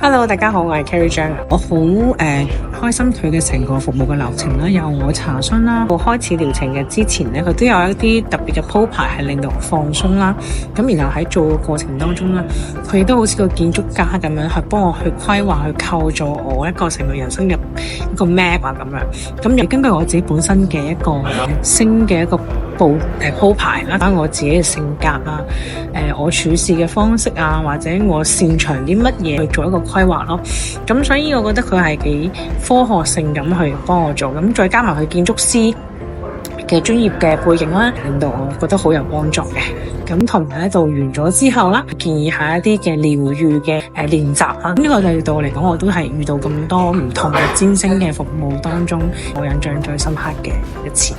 Hello， 大家好，我係 Carrie 張。我好開心佢嘅成個服務嘅流程啦，由我查詢啦，到開始療程嘅之前咧，佢都有一啲特別嘅鋪排係令到我放鬆啦。咁然後喺做嘅過程當中咧，佢亦都好似個建築家咁樣去幫我去規劃、去構造我一個成個人生嘅一個 map 啊咁樣。咁又根據我自己本身嘅一個星嘅一個鋪排啦，我自己嘅性格啊，我處事嘅方式啊，或者我擅長啲乜嘢去做一個規劃咯。咁所以我覺得佢係幾科學性咁去幫我做，咁再加埋佢建築師嘅專業嘅背景啦，令到我覺得好有幫助嘅。咁同埋咧做完咗之後啦，建議下一啲嘅療愈嘅練習啦。呢個對我嚟講，我都係遇到咁多唔同嘅占星嘅服務當中，我印象最深刻嘅一次。